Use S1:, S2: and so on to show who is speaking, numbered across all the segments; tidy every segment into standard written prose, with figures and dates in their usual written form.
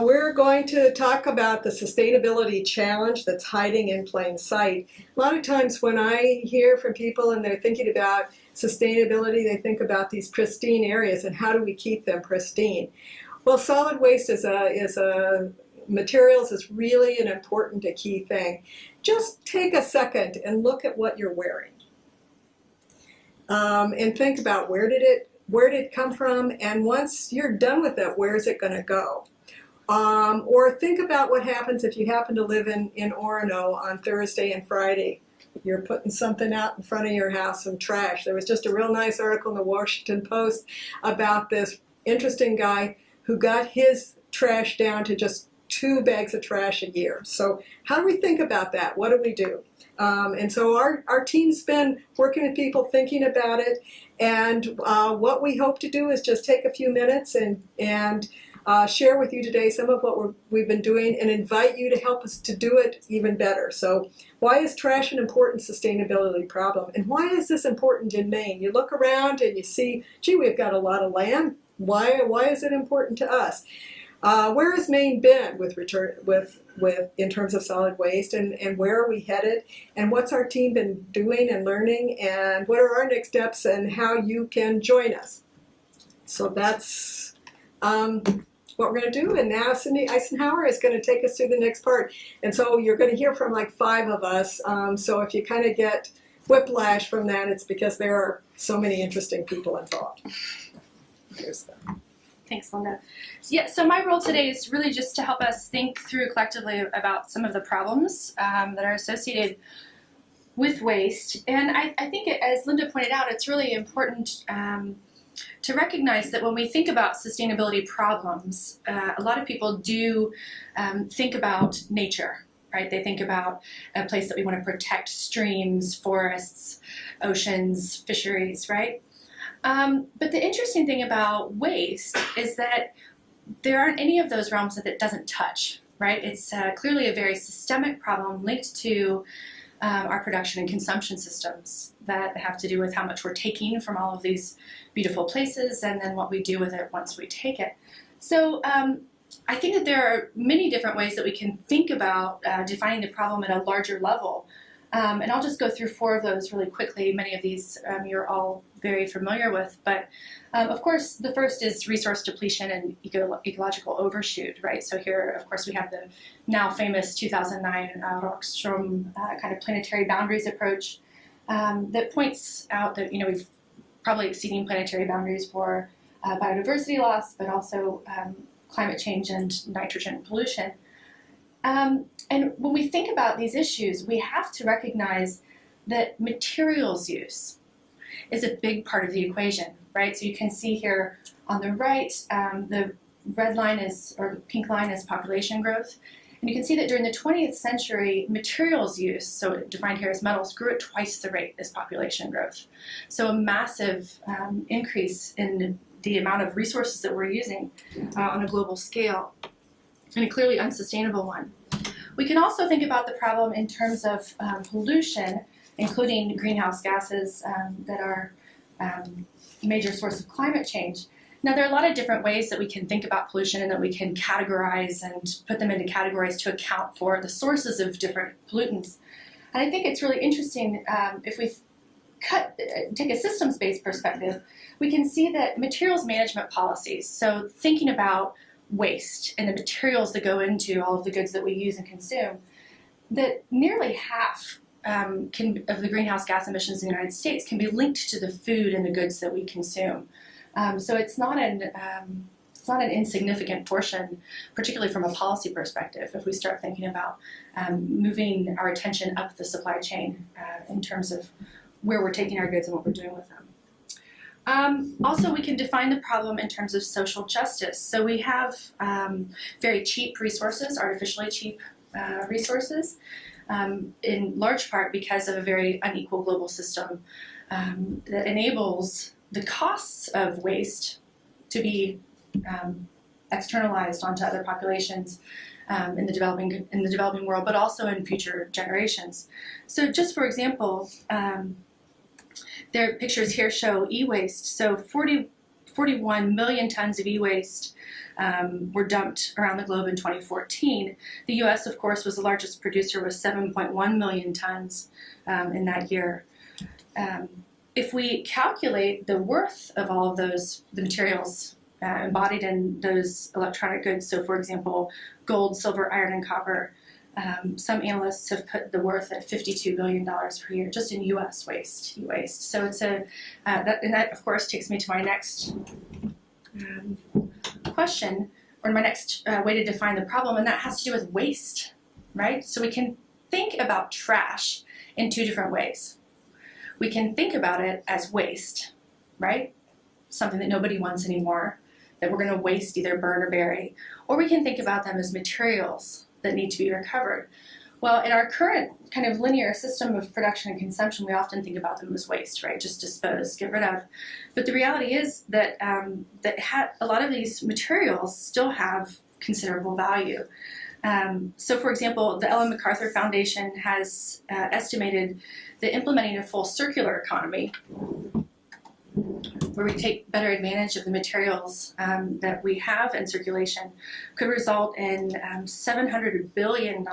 S1: We're going to talk about the sustainability challenge that's hiding in plain sight. A lot of times when I hear from people and they're thinking about sustainability, they think about these pristine areas and how do we keep them pristine. Well, solid waste materials is really an important, a key thing. Just take a second and look at what you're wearing. And think about where did it come from, and once you're done with it, where is it going to go? Or think about what happens if you happen to live in Orono on Thursday and Friday. You're putting something out in front of your house, some trash. There was just a real nice article in the Washington Post about this interesting guy who got his trash down to just 2 bags of trash a year. So how do we think about that? What do we do? And so our team's been working with people, thinking about it, and what we hope to do is just take a few minutes and share with you today some of what we've been doing and invite you to help us to do it even better. So why is trash an important sustainability problem? And why is this important in Maine? You look around and you see, gee, we've got a lot of land. Why is it important to us? Where has Maine been in terms of solid waste, and where are we headed, and what's our team been doing and learning, and what are our next steps, and how you can join us? So that's what we're going to do, and now Cindy Isenhour is going to take us through the next part. And so you're going to hear from like 5 of us, so if you kind of get whiplash from that, it's because there are so many interesting people involved. Here's them.
S2: Thanks, Linda. So my role today is really just to help us think through collectively about some of the problems that are associated with waste. And I think, as Linda pointed out, it's really important to recognize that when we think about sustainability problems, a lot of people do think about nature, right? They think about a place that we want to protect: streams, forests, oceans, fisheries, right? But the interesting thing about waste is that there aren't any of those realms that it doesn't touch, right? It's clearly a very systemic problem linked to our production and consumption systems that have to do with how much we're taking from all of these beautiful places and then what we do with it once we take it. So I think that there are many different ways that we can think about defining the problem at a larger level. And I'll just go through 4 of those really quickly. Many of these you're all very familiar with. But of course, the first is resource depletion and ecological overshoot, right? So here, of course, we have the now famous 2009 Rockstrom kind of planetary boundaries approach that points out that, we've probably exceeding planetary boundaries for biodiversity loss, but also climate change and nitrogen pollution. And when we think about these issues, we have to recognize that materials use is a big part of the equation, right? So you can see here on the right, the red line or pink line is population growth. And you can see that during the 20th century, materials use, so defined here as metals, grew at twice the rate as population growth. So a massive increase in the amount of resources that we're using on a global scale, and a clearly unsustainable one. We can also think about the problem in terms of pollution, including greenhouse gases that are a major source of climate change. Now, there are a lot of different ways that we can think about pollution and that we can categorize and put them into categories to account for the sources of different pollutants. And I think it's really interesting if we take a systems-based perspective, we can see that materials management policies, so thinking about waste and the materials that go into all of the goods that we use and consume, that nearly half of the greenhouse gas emissions in the United States can be linked to the food and the goods that we consume. So it's not an insignificant portion, particularly from a policy perspective, if we start thinking about moving our attention up the supply chain in terms of where we're taking our goods and what we're doing with them. Also, we can define the problem in terms of social justice. So we have very cheap resources, artificially cheap resources, in large part because of a very unequal global system that enables the costs of waste to be externalized onto other populations in the developing world, but also in future generations. So just for example, their pictures here show e-waste. So 40% 41 million tons of e-waste were dumped around the globe in 2014. The U.S., of course, was the largest producer with 7.1 million tons in that year. If we calculate the worth of all of those, the materials embodied in those electronic goods, so for example, gold, silver, iron, and copper, some analysts have put the worth at $52 billion per year just in U.S. waste, e-waste. So it's and that of course takes me to my next question, or my next way to define the problem, and that has to do with waste, right? So we can think about trash in two different ways. We can think about it as waste, right? Something that nobody wants anymore, that we're going to waste, either burn or bury. Or we can think about them as materials that need to be recovered. Well, in our current kind of linear system of production and consumption, we often think about them as waste, right? Just dispose, get rid of. But the reality is that a lot of these materials still have considerable value. So, for example, the Ellen MacArthur Foundation has estimated that implementing a full circular economy, where we take better advantage of the materials that we have in circulation, could result in $700 billion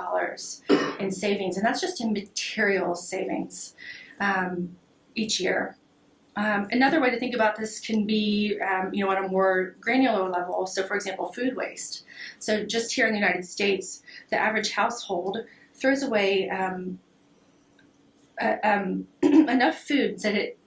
S2: in savings, and that's just in materials savings each year. Another way to think about this can be, on a more granular level. So, for example, food waste. So, just here in the United States, the average household throws away enough food that it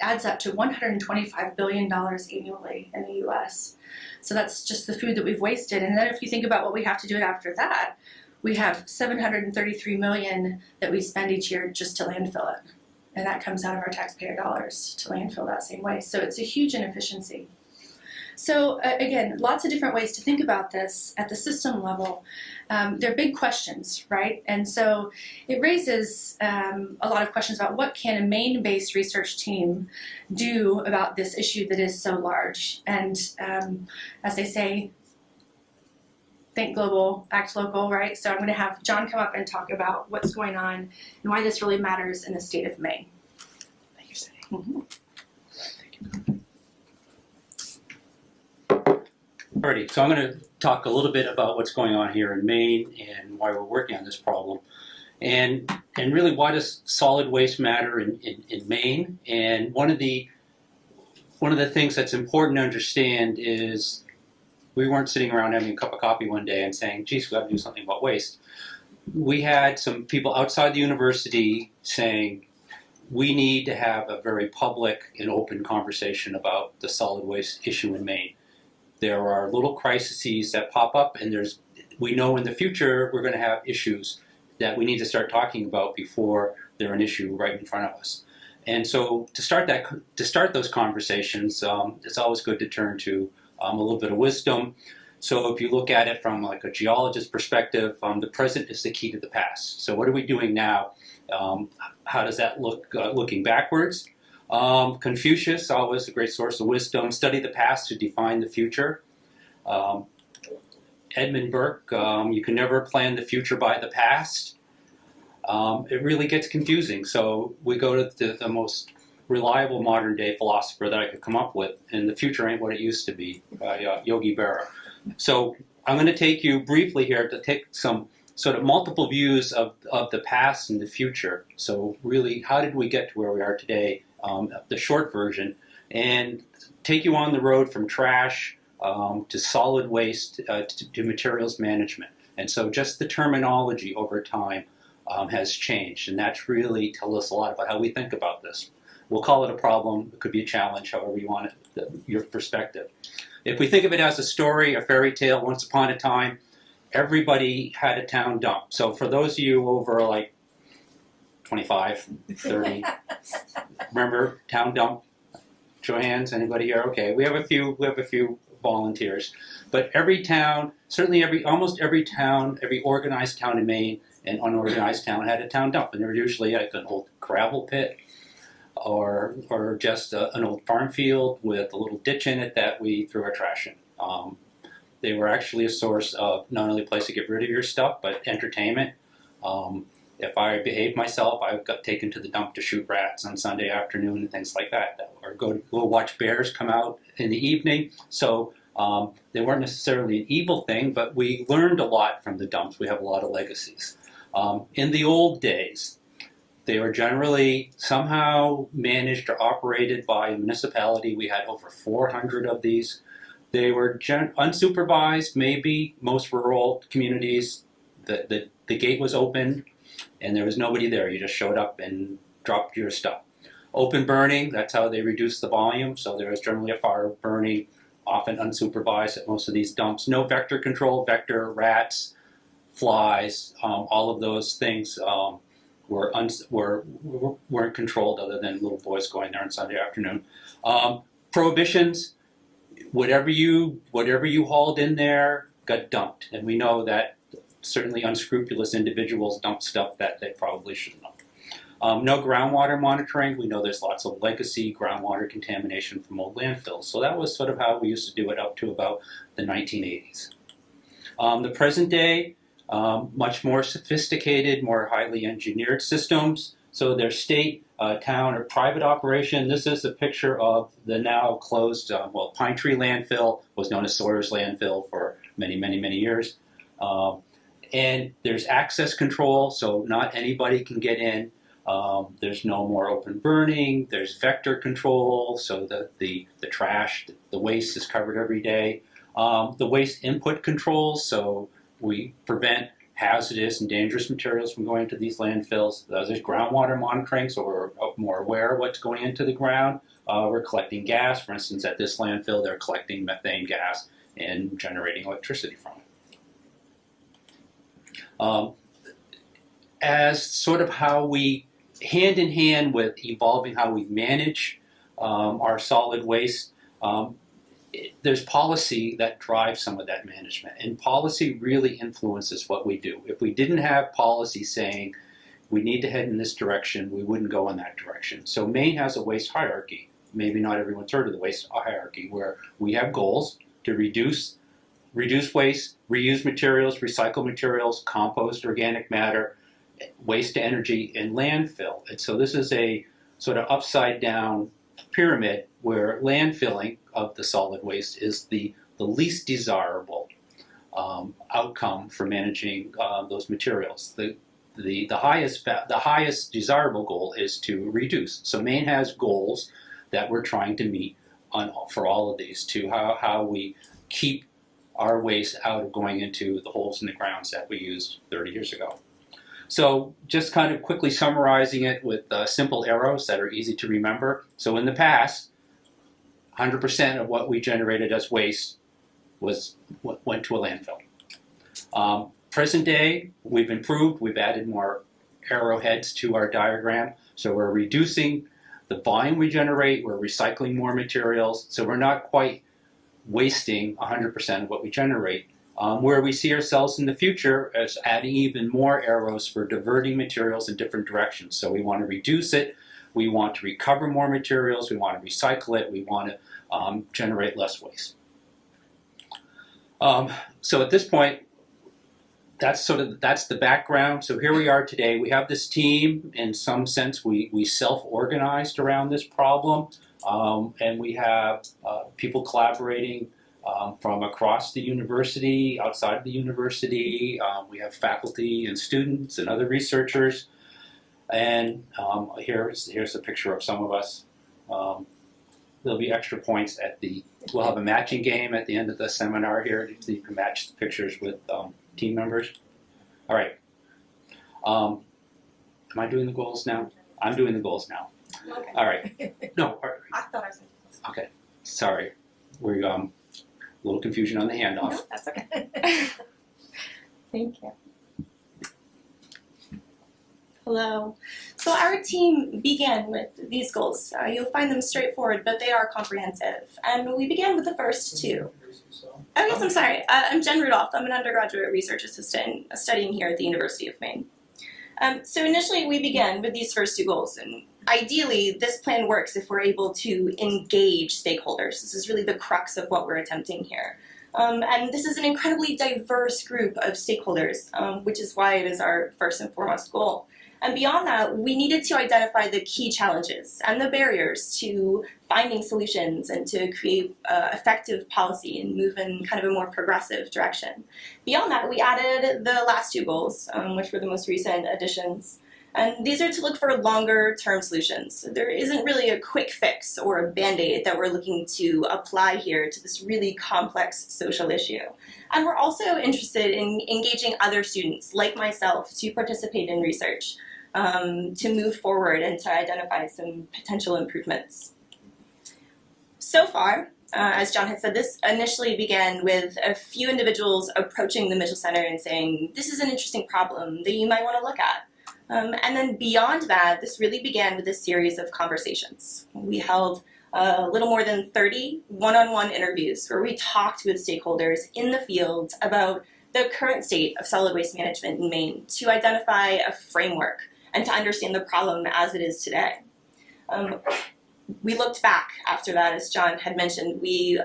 S2: adds up to $125 billion annually in the U.S. So that's just the food that we've wasted. And then if you think about what we have to do after that, we have $733 million that we spend each year just to landfill it. And that comes out of our taxpayer dollars to landfill that same waste. So it's a huge inefficiency. So again, lots of different ways to think about this at the system level. They're big questions, right? And so it raises a lot of questions about what can a Maine-based research team do about this issue that is so large. And as they say, think global, act local, right? So I'm going to have John come up and talk about what's going on and why this really matters in the state of Maine.
S3: Thank you, Cindy.
S2: Mm-hmm.
S3: Alrighty, so I'm going to talk a little bit about what's going on here in Maine and why we're working on this problem, and really why does solid waste matter in Maine. And one of the things that's important to understand is we weren't sitting around having a cup of coffee one day and saying, geez, we have to do something about waste. We had some people outside the university saying, we need to have a very public and open conversation about the solid waste issue in Maine. There are little crises that pop up, and we know in the future we're going to have issues that we need to start talking about before they're an issue right in front of us. And so to start those conversations, it's always good to turn to a little bit of wisdom. So if you look at it from like a geologist perspective, the present is the key to the past. So what are we doing now? How does that look looking backwards? Confucius, always a great source of wisdom, study the past to define the future. Edmund Burke, you can never plan the future by the past. It really gets confusing. So we go to the most reliable modern day philosopher that I could come up with, and the future ain't what it used to be, by Yogi Berra. So I'm going to take you briefly here to take some sort of multiple views of the past and the future. So really, how did we get to where we are today? The short version, and take you on the road from trash to solid waste to materials management. And so just the terminology over time has changed, and that's really tells us a lot about how we think about this. We'll call it a problem, it could be a challenge, however you want it, your perspective. If we think of it as a story, a fairy tale, once upon a time, everybody had a town dump. So for those of you over like 25, 30, remember town dump? Show of hands, anybody here? Okay, we have a few volunteers. But every town, certainly almost every town, every organized town in Maine and unorganized town had a town dump. And they were usually like an old gravel pit or just an old farm field with a little ditch in it that we threw our trash in. They were actually a source of not only a place to get rid of your stuff, but entertainment. If I behave myself, I got taken to the dump to shoot rats on Sunday afternoon and things like that, or go watch bears come out in the evening. So they weren't necessarily an evil thing, but we learned a lot from the dumps. We have a lot of legacies. In the old days, they were generally somehow managed or operated by a municipality. We had over 400 of these. They were unsupervised, maybe. Most rural communities, the gate was open and there was nobody there. You just showed up and dropped your stuff. Open burning, that's how they reduced the volume. So there was generally a fire burning, often unsupervised at most of these dumps. No vector control, rats, flies, all of those things weren't controlled other than little boys going there on Sunday afternoon. Prohibitions, whatever you hauled in there got dumped. And we know that certainly unscrupulous individuals dump stuff that they probably shouldn't have. No groundwater monitoring. We know there's lots of legacy groundwater contamination from old landfills. So that was sort of how we used to do it up to about the 1980s. The present day, much more sophisticated, more highly engineered systems. So they're state, town, or private operation. This is a picture of the now closed, Pine Tree landfill, was known as Sawyer's landfill for many, many, many years. And there's access control, so not anybody can get in. There's no more open burning. There's vector control, so that the trash, the waste is covered every day. The waste input controls, so we prevent hazardous and dangerous materials from going to these landfills. There's groundwater monitoring, so we're more aware of what's going into the ground. We're collecting gas. For instance, at this landfill, they're collecting methane gas and generating electricity from it. As sort of how we, hand in hand with evolving how we manage our solid waste, there's policy that drives some of that management. And policy really influences what we do. If we didn't have policy saying we need to head in this direction, we wouldn't go in that direction. So Maine has a waste hierarchy. Maybe not everyone's heard of the waste hierarchy, where we have goals to reduce waste, reuse materials, recycle materials, compost organic matter, waste to energy, and landfill. And so this is a sort of upside down pyramid where landfilling of the solid waste is the least desirable outcome for managing those materials. The highest desirable goal is to reduce. So Maine has goals that we're trying to meet for all of these, to how we keep our waste out of going into the holes in the grounds that we used 30 years ago. So just kind of quickly summarizing it with simple arrows that are easy to remember. So in the past, 100% of what we generated as waste went to a landfill. Present day, we've improved. We've added more arrowheads to our diagram. So we're reducing the volume we generate. We're recycling more materials. So we're not quite wasting 100% of what we generate. Where we see ourselves in the future is adding even more arrows for diverting materials in different directions. So we want to reduce it, we want to recover more materials, we want to recycle it, we want to generate less waste. So at this point, that's the background. So here we are today. We have this team. In some sense, we self-organized around this problem, and we have people collaborating from across the university, outside of the university. We have faculty and students and other researchers. And here's a picture of some of us. There'll be extra points we'll have a matching game at the end of the seminar here, so you can match the pictures with team members. All right. Am I doing the goals now? I'm doing the goals now.
S1: Okay.
S3: All right. No.
S1: I thought I said.
S3: Okay. Sorry. We're a little confusion on the handoff.
S2: No, that's okay.
S4: Thank you. Hello. So our team began with these goals. You'll find them straightforward, but they are comprehensive. And we began with the first two. Oh yes, I'm sorry. I'm Jen Rudolph. I'm an undergraduate research assistant studying here at the University of Maine. So initially we began with these first two goals, and ideally this plan works if we're able to engage stakeholders. This is really the crux of what we're attempting here. And this is an incredibly diverse group of stakeholders, which is why it is our first and foremost goal. And beyond that, we needed to identify the key challenges and the barriers to finding solutions and to create effective policy and move in kind of a more progressive direction. Beyond that, we added the last two goals, which were the most recent additions. And these are to look for longer-term solutions. There isn't really a quick fix or a Band-Aid that we're looking to apply here to this really complex social issue. And we're also interested in engaging other students, like myself, to participate in research, to move forward and to identify some potential improvements. So far, as John had said, this initially began with a few individuals approaching the Mitchell Center and saying, this is an interesting problem that you might want to look at. And then beyond that, this really began with a series of conversations. We held a little more than 30 one-on-one interviews where we talked with stakeholders in the field about the current state of solid waste management in Maine to identify a framework and to understand the problem as it is today. We looked back after that, as John had mentioned. We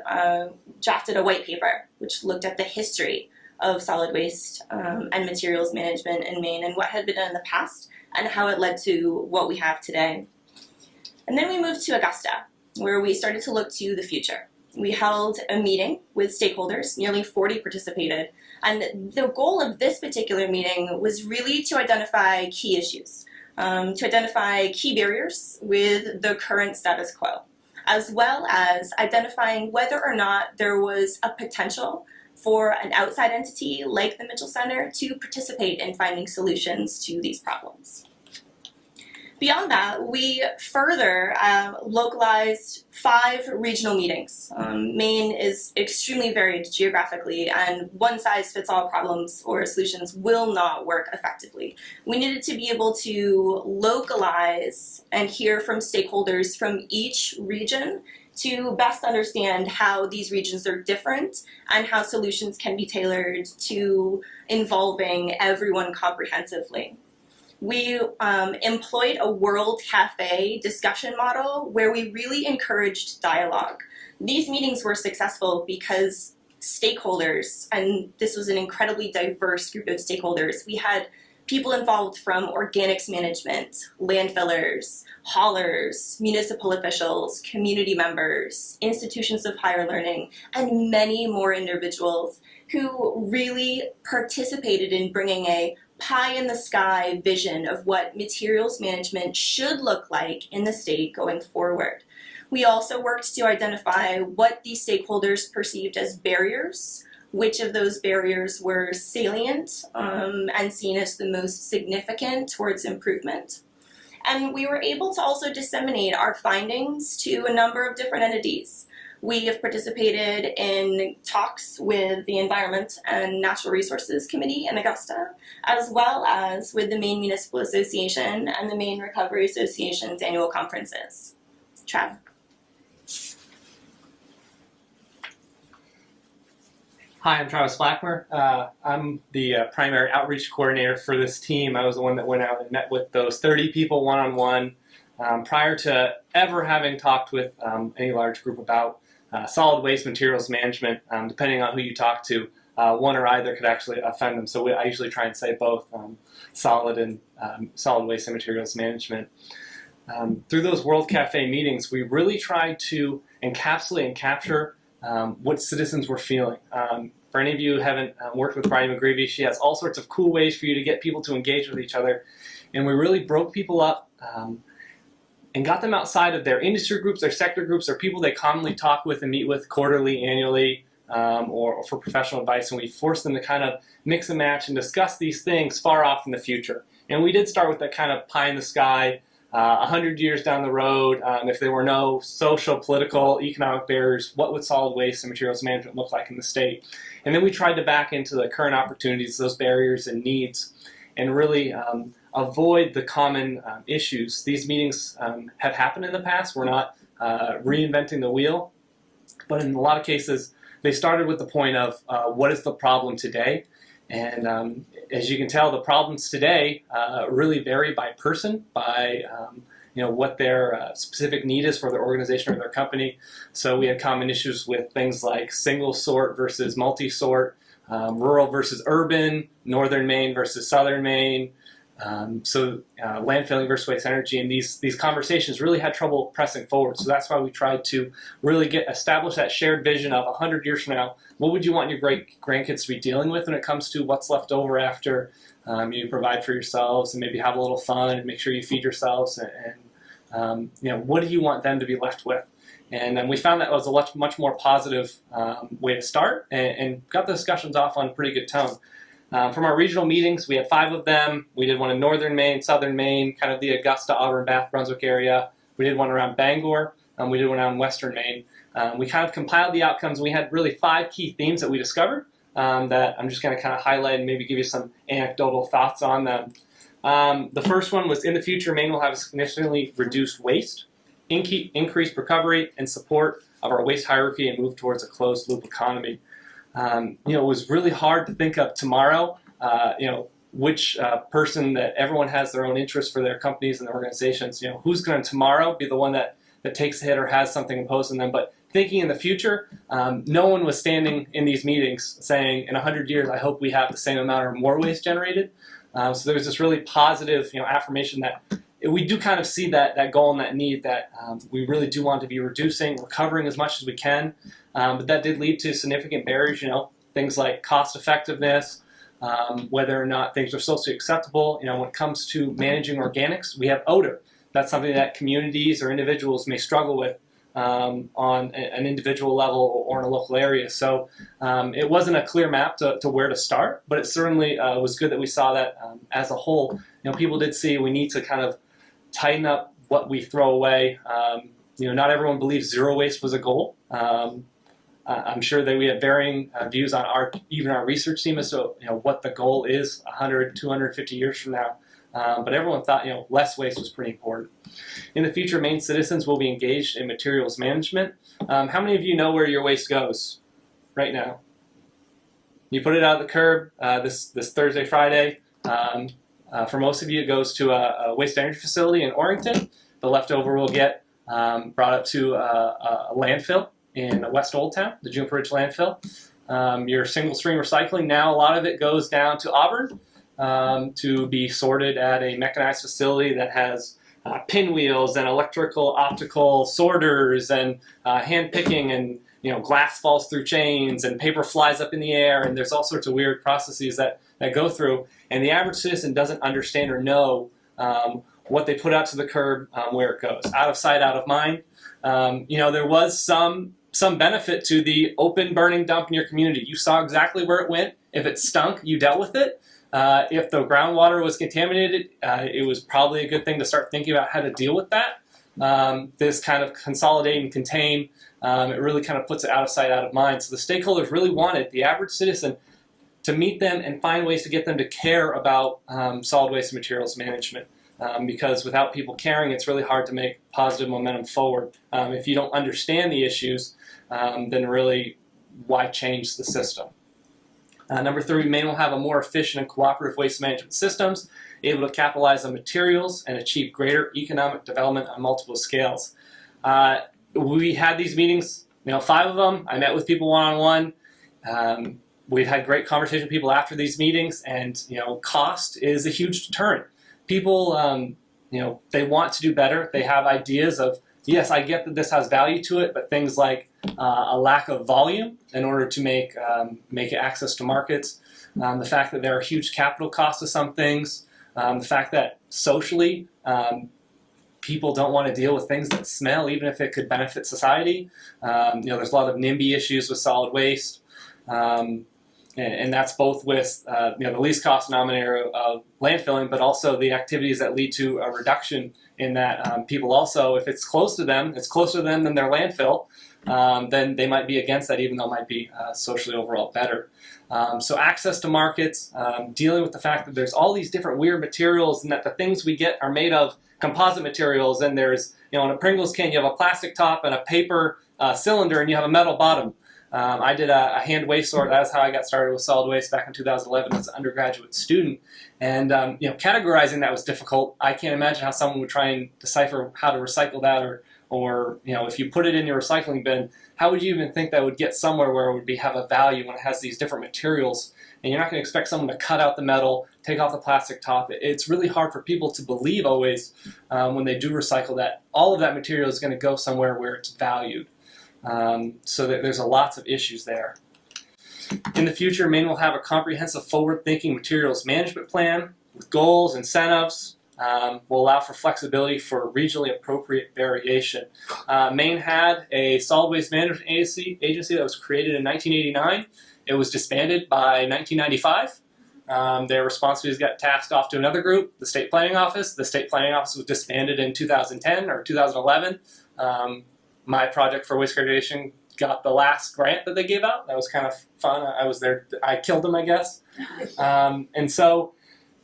S4: drafted a white paper which looked at the history of solid waste and materials management in Maine and what had been done in the past and how it led to what we have today. And then we moved to Augusta, where we started to look to the future. We held a meeting with stakeholders, nearly 40 participated, and the goal of this particular meeting was really to identify key issues, to identify key barriers with the current status quo, as well as identifying whether or not there was a potential for an outside entity like the Mitchell Center to participate in finding solutions to these problems. Beyond that, we further localized 5 regional meetings. Maine is extremely varied geographically, and one-size-fits-all problems or solutions will not work effectively. We needed to be able to localize and hear from stakeholders from each region to best understand how these regions are different and how solutions can be tailored to involving everyone comprehensively. We employed a World Cafe discussion model where we really encouraged dialogue. These meetings were successful because stakeholders, and this was an incredibly diverse group of stakeholders, we had people involved from organics management, landfillers, haulers, municipal officials, community members, institutions of higher learning, and many more individuals who really participated in bringing a pie-in-the-sky vision of what materials management should look like in the state going forward. We also worked to identify what these stakeholders perceived as barriers, which of those barriers were salient and seen as the most significant towards improvement. And we were able to also disseminate our findings to a number of different entities. We have participated in talks with the Environment and Natural Resources Committee in Augusta, as well as with the Maine Municipal Association and the Maine Recovery Association's annual conferences. Trav.
S5: Hi, I'm Travis Blackmer. I'm the primary outreach coordinator for this team. I was the one that went out and met with those 30 people one-on-one prior to ever having talked with any large group about solid waste materials management. Depending on who you talk to, one or either could actually offend them. So I usually try and say both solid waste and materials management. Through those World Cafe meetings, we really tried to encapsulate and capture what citizens were feeling. For any of you who haven't worked with Bridie McGreevy, she has all sorts of cool ways for you to get people to engage with each other. And we really broke people up and got them outside of their industry groups, their sector groups, or people they commonly talk with and meet with quarterly, annually, or for professional advice. And we forced them to kind of mix and match and discuss these things far off in the future. And we did start with that kind of pie in the sky, 100 years down the road, if there were no social, political, economic barriers, what would solid waste and materials management look like in the state? And then we tried to back into the current opportunities, those barriers and needs, and really avoid the common issues. These meetings have happened in the past. We're not reinventing the wheel, but in a lot of cases, they started with the point of what is the problem today? And as you can tell, the problems today really vary by person, by what their specific need is for their organization or their company. So we had common issues with things like single sort versus multi-sort, rural versus urban, northern Maine versus southern Maine. Landfilling versus waste energy, and these conversations really had trouble pressing forward. So that's why we tried to really establish that shared vision of 100 years from now, what would you want your great grandkids to be dealing with when it comes to what's left over after you provide for yourselves and maybe have a little fun and make sure you feed yourselves, and what do you want them to be left with? And then we found that was a much more positive way to start, and got the discussions off on a pretty good tone. From our regional meetings, we had 5 of them. We did one in northern Maine, southern Maine, kind of the Augusta, Auburn, Bath, Brunswick area. We did one around Bangor. We did one around western Maine. We kind of compiled the outcomes. We had really 5 key themes that we discovered that I'm just going to kind of highlight and maybe give you some anecdotal thoughts on them. The first one was, in the future, Maine will have a significantly reduced waste, increased recovery, and support of our waste hierarchy, and move towards a closed loop economy. It was really hard to think of tomorrow, which person that everyone has their own interests for their companies and their organizations. Who's going to tomorrow be the one that takes the hit or has something imposed on them. But thinking in the future, no one was standing in these meetings saying, in 100 years, I hope we have the same amount or more waste generated. So there was this really positive affirmation that we do kind of see that goal and that need that we really do want to be reducing, recovering as much as we can. But that did lead to significant barriers, things like cost effectiveness, whether or not things are socially acceptable. When it comes to managing organics, we have odor. That's something that communities or individuals may struggle with on an individual level or in a local area. So it wasn't a clear map to where to start, but it certainly was good that we saw that as a whole. People did see we need to kind of tighten up what we throw away. Not everyone believes zero waste was a goal. I'm sure that we have varying views on our research team as to what the goal is 100, 250 years from now. But everyone thought less waste was pretty important. In the future, Maine citizens will be engaged in materials management. How many of you know where your waste goes right now? You put it out of the curb this Thursday, Friday. For most of you, it goes to a waste energy facility in Orrington. The leftover will get brought up to a landfill in West Old Town, the Juniper Ridge landfill. Your single stream recycling, now a lot of it goes down to Auburn to be sorted at a mechanized facility that has pinwheels and electrical optical sorters and hand picking, and glass falls through chains and paper flies up in the air, and there's all sorts of weird processes that go through, and the average citizen doesn't understand or know what they put out to the curb, where it goes. Out of sight, out of mind. There was some benefit to the open burning dump in your community. You saw exactly where it went. If it stunk, you dealt with it. If the groundwater was contaminated, it was probably a good thing to start thinking about how to deal with that. This kind of consolidate and contain, it really kind of puts it out of sight, out of mind. So the stakeholders really wanted the average citizen to meet them and find ways to get them to care about solid waste and materials management. Because without people caring, it's really hard to make positive momentum forward. If you don't understand the issues, then really, why change the system? Number 3, Maine will have a more efficient and cooperative waste management systems, able to capitalize on materials and achieve greater economic development on multiple scales. We had these meetings, 5 of them. I met with people one-on-one. We've had great conversation with people after these meetings, and cost is a huge deterrent. People, they want to do better. They have ideas of, yes, I get that this has value to it, but things like a lack of volume in order to make it access to markets, the fact that there are huge capital costs to some things, the fact that socially people don't want to deal with things that smell, even if it could benefit society. There's a lot of NIMBY issues with solid waste. And that's both with the least cost denominator of landfilling, but also the activities that lead to a reduction in that. People also, if it's closer to them than their landfill, then they might be against that, even though it might be socially overall better. So access to markets, dealing with the fact that there's all these different weird materials, and that the things we get are made of composite materials, and there's, in a Pringles can, you have a plastic top and a paper cylinder, and you have a metal bottom. I did a hand waste sort. That's how I got started with solid waste back in 2011 as an undergraduate student. And categorizing that was difficult. I can't imagine how someone would try and decipher how to recycle that, or if you put it in your recycling bin, how would you even think that would get somewhere where it would have a value when it has these different materials? And you're not going to expect someone to cut out the metal, take off the plastic top. It's really hard for people to believe always when they do recycle that all of that material is going to go somewhere where it's valued. So there's lots of issues there. In the future, Maine will have a comprehensive forward-thinking materials management plan with goals, incentives, will allow for flexibility for regionally appropriate variation. Maine had a solid waste management agency that was created in 1989. It was disbanded by 1995. Their responsibilities got tasked off to another group, the State Planning Office. The State Planning Office was disbanded in 2010 or 2011. My project for waste segregation got the last grant that they gave out. That was kind of fun. I was there. I killed them, I guess. And so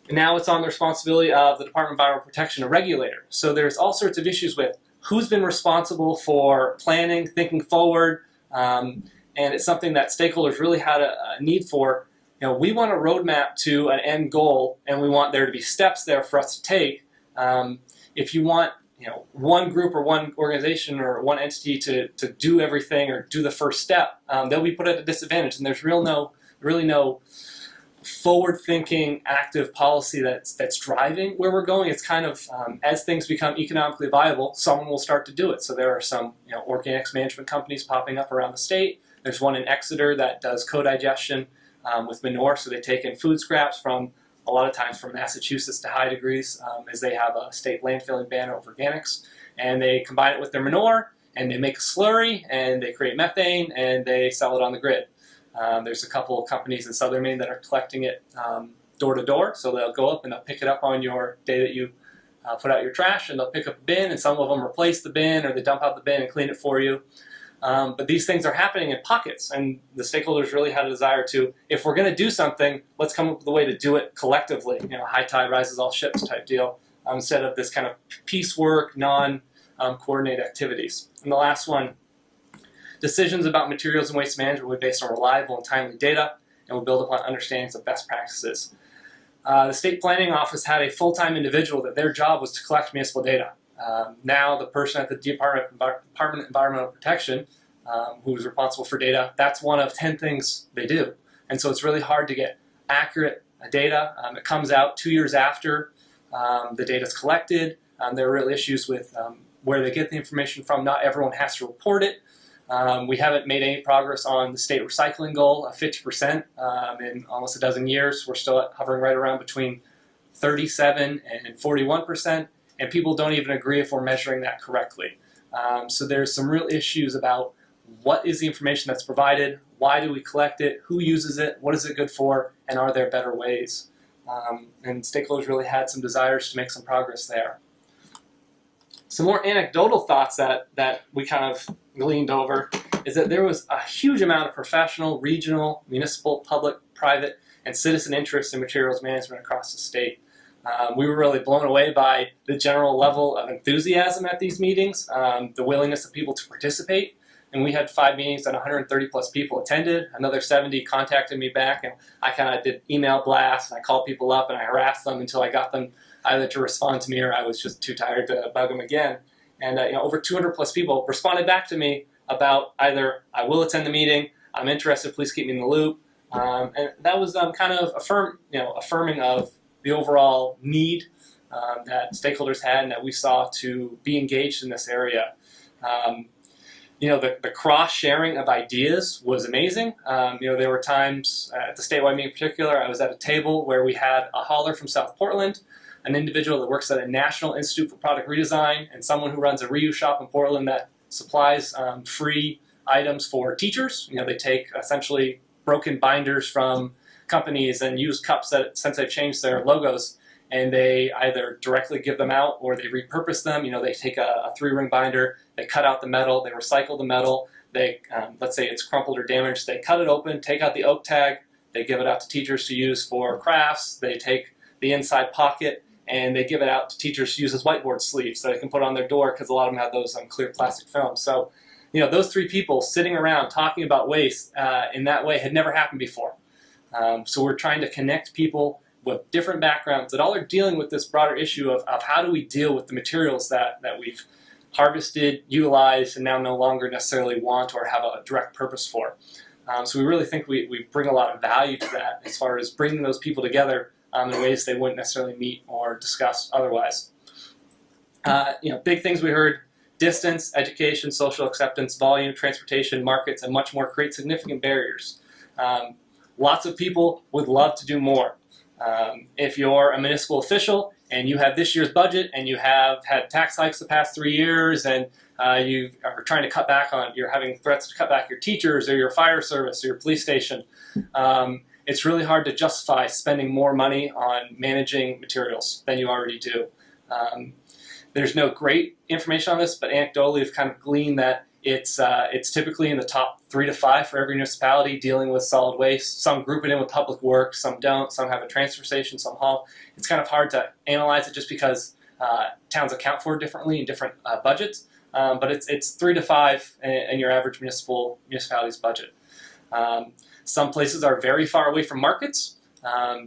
S5: now it's on the responsibility of the Department of Environmental Protection, a regulator. So there's all sorts of issues with who's been responsible for planning, thinking forward, and it's something that stakeholders really had a need for. We want a roadmap to an end goal, and we want there to be steps there for us to take. If you want one group or one organization or one entity to do everything or do the first step, they'll be put at a disadvantage. And there's really no forward-thinking, active policy that's driving where we're going. It's kind of as things become economically viable, someone will start to do it. So there are some organics management companies popping up around the state. There's one in Exeter that does co-digestion with manure, so they take in food scraps from a lot of times from Massachusetts to high degrees, as they have a state landfilling ban of organics, and they combine it with their manure, and they make a slurry, and they create methane, and they sell it on the grid. There's a couple of companies in southern Maine that are collecting it door to door, so they'll go up and they'll pick it up on your day that you put out your trash, and they'll pick up a bin, and some of them replace the bin, or they dump out the bin and clean it for you. But these things are happening in pockets, and the stakeholders really had a desire to, if we're going to do something, let's come up with a way to do it collectively, high tide rises all ships type deal, instead of this kind of piecework, non-coordinated activities. And the last one, decisions about materials and waste management will be based on reliable and timely data, and will build upon understandings of best practices. The State Planning Office had a full-time individual that their job was to collect municipal data. Now the person at the Department of Environmental Protection, who's responsible for data, that's one of 10 things they do. And so it's really hard to get accurate data. It comes out 2 years after the data's collected. There are real issues with where they get the information from. Not everyone has to report it. We haven't made any progress on the state recycling goal of 50% in almost a dozen years. We're still hovering right around between 37 and 41%. And people don't even agree if we're measuring that correctly. So there's some real issues about what is the information that's provided, why do we collect it, who uses it, what is it good for, and are there better ways? And stakeholders really had some desires to make some progress there. Some more anecdotal thoughts that we kind of gleaned over is that there was a huge amount of professional, regional, municipal, public, private, and citizen interest in materials management across the state. We were really blown away by the general level of enthusiasm at these meetings, the willingness of people to participate. And we had 5 meetings and 130 plus people attended. Another 70 contacted me back, and I kind of did email blasts, and I called people up and I harassed them until I got them either to respond to me or I was just too tired to bug them again. And over 200 plus people responded back to me about either I will attend the meeting, I'm interested, please keep me in the loop. And that was kind of affirming of the overall need that stakeholders had and that we saw to be engaged in this area. The cross-sharing of ideas was amazing. There were times at the statewide meeting in particular, I was at a table where we had a hauler from South Portland, an individual that works at a National Institute for Product Redesign, and someone who runs a reuse shop in Portland that supplies free items for teachers. They take essentially broken binders from companies and used cups that, since they've changed their logos, and they either directly give them out or they repurpose them. They take a 3-ring binder, they cut out the metal, they recycle the metal, they, let's say it's crumpled or damaged, they cut it open, take out the oak tag, they give it out to teachers to use for crafts, they take the inside pocket, and they give it out to teachers to use as whiteboard sleeves so they can put on their door, because a lot of them have those clear plastic films. So those three people sitting around talking about waste in that way had never happened before. So we're trying to connect people with different backgrounds that all are dealing with this broader issue of how do we deal with the materials that we've harvested, utilized, and now no longer necessarily want or have a direct purpose for. So we really think we bring a lot of value to that as far as bringing those people together in ways they wouldn't necessarily meet or discuss otherwise. Big things we heard: distance, education, social acceptance, volume, transportation, markets, and much more create significant barriers. Lots of people would love to do more. If you're a municipal official and you have this year's budget and you have had tax hikes the past 3 years and you are trying to cut back you're having threats to cut back your teachers or your fire service or your police station, it's really hard to justify spending more money on managing materials than you already do. There's no great information on this, but anecdotally we've kind of gleaned that it's typically in the top 3 to 5 for every municipality dealing with solid waste. Some group it in with public works, some don't, some have a transfer station, some haul. It's kind of hard to analyze it just because towns account for it differently in different budgets, but it's 3 to 5 in your average municipality's budget. Some places are very far away from markets.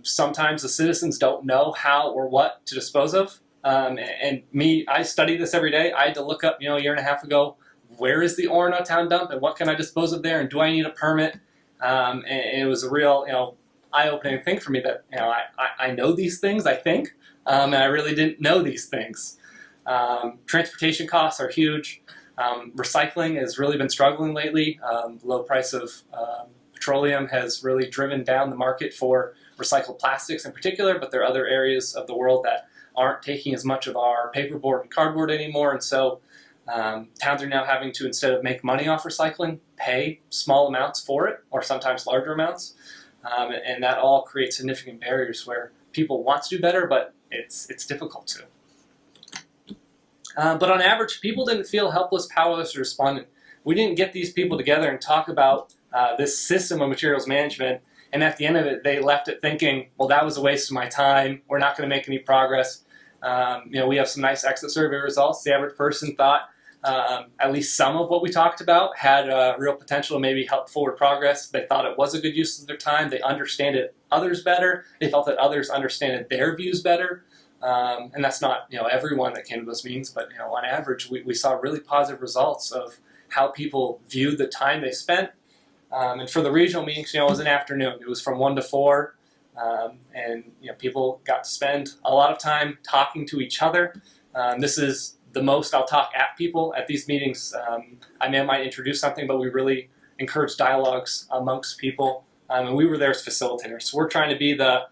S5: Sometimes the citizens don't know how or what to dispose of. I study this every day. I had to look up, a year and a half ago, where is the Orono town dump and what can I dispose of there and do I need a permit? And it was a real, eye-opening thing for me that, I know these things, I think, and I really didn't know these things. Transportation costs are huge. Recycling has really been struggling lately. Low price of petroleum has really driven down the market for recycled plastics in particular, but there are other areas of the world that aren't taking as much of our paperboard and cardboard anymore, and so towns are now having to, instead of make money off recycling, pay small amounts for it, or sometimes larger amounts, and that all creates significant barriers where people want to do better, but it's difficult to. But on average, people didn't feel helpless, powerless, or despondent. We didn't get these people together and talk about this system of materials management, and at the end of it, they left it thinking, well, that was a waste of my time, we're not going to make any progress. We have some nice exit survey results. The average person thought at least some of what we talked about had real potential to maybe help forward progress. They thought it was a good use of their time. They understood others better. They felt that others understood their views better. And that's not everyone that came to those meetings, but on average we saw really positive results of how people viewed the time they spent. And for the regional meetings, it was an afternoon. It was from 1 to 4. And people got to spend a lot of time talking to each other. This is the most I'll talk at people at these meetings. I might introduce something, but we really encourage dialogues amongst people. And we were there as facilitators. So we're trying to be the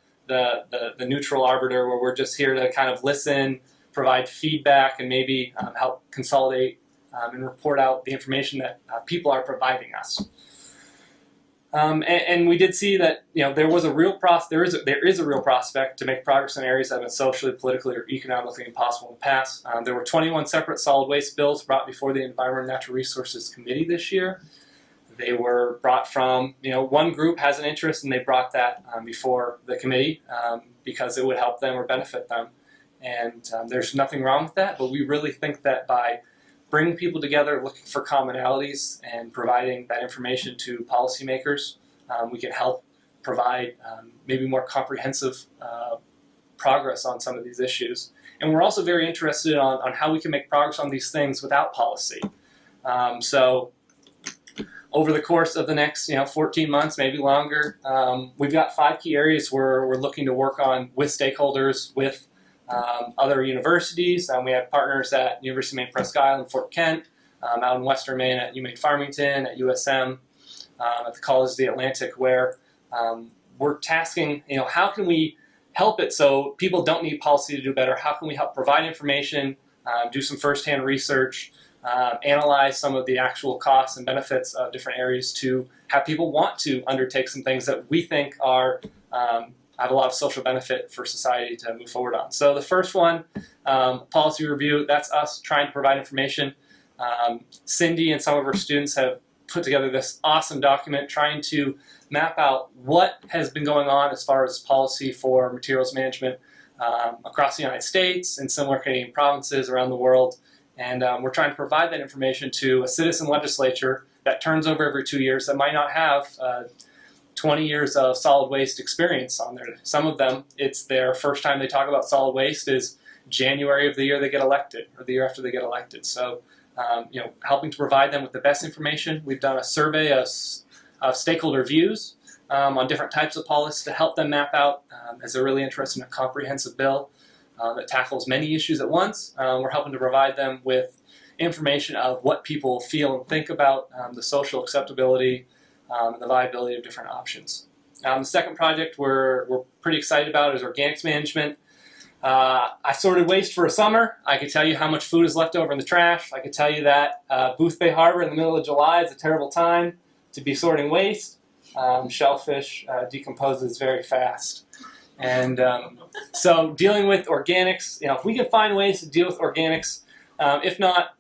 S5: neutral arbiter, where we're just here to kind of listen, provide feedback, and maybe help consolidate and report out the information that people are providing us. And we did see that there is a real prospect to make progress in areas that have been socially, politically, or economically impossible in the past. There were 21 separate solid waste bills brought before the Environment and Natural Resources Committee this year. They were brought from one group has an interest, and they brought that before the committee because it would help them or benefit them. And there's nothing wrong with that, but we really think that by bringing people together, looking for commonalities, and providing that information to policymakers, we can help provide maybe more comprehensive progress on some of these issues. And we're also very interested on how we can make progress on these things without policy. So over the course of the next 14 months, maybe longer, we've got 5 key areas where we're looking to work on with stakeholders, with other universities. We have partners at University of Maine, Presque Isle and Fort Kent, out in Western Maine at UMaine Farmington, at USM, at the College of the Atlantic, where we're tasking, how can we help it so people don't need policy to do better? How can we help provide information, do some firsthand research, analyze some of the actual costs and benefits of different areas to have people want to undertake some things that we think are have a lot of social benefit for society to move forward on. So the first one, policy review, that's us trying to provide information. Cindy and some of her students have put together this awesome document trying to map out what has been going on as far as policy for materials management across the United States and similar Canadian provinces around the world, And we're trying to provide that information to a citizen legislature that turns over every 2 years that might not have 20 years of solid waste experience on there. Some of them, it's their first time they talk about solid waste is January of the year they get elected, or the year after they get elected. So, helping to provide them with the best information. We've done a survey of stakeholder views on different types of policies to help them map out, as they're really interested in a comprehensive bill that tackles many issues at once. We're helping to provide them with information of what people feel and think about the social acceptability and the viability of different options. The second project we're pretty excited about is organics management. I sorted waste for a summer. I could tell you how much food is left over in the trash. I could tell you that Booth Bay Harbor in the middle of July is a terrible time to be sorting waste. Shellfish decomposes very fast. And so dealing with organics, if we can find ways to deal with organics, if not,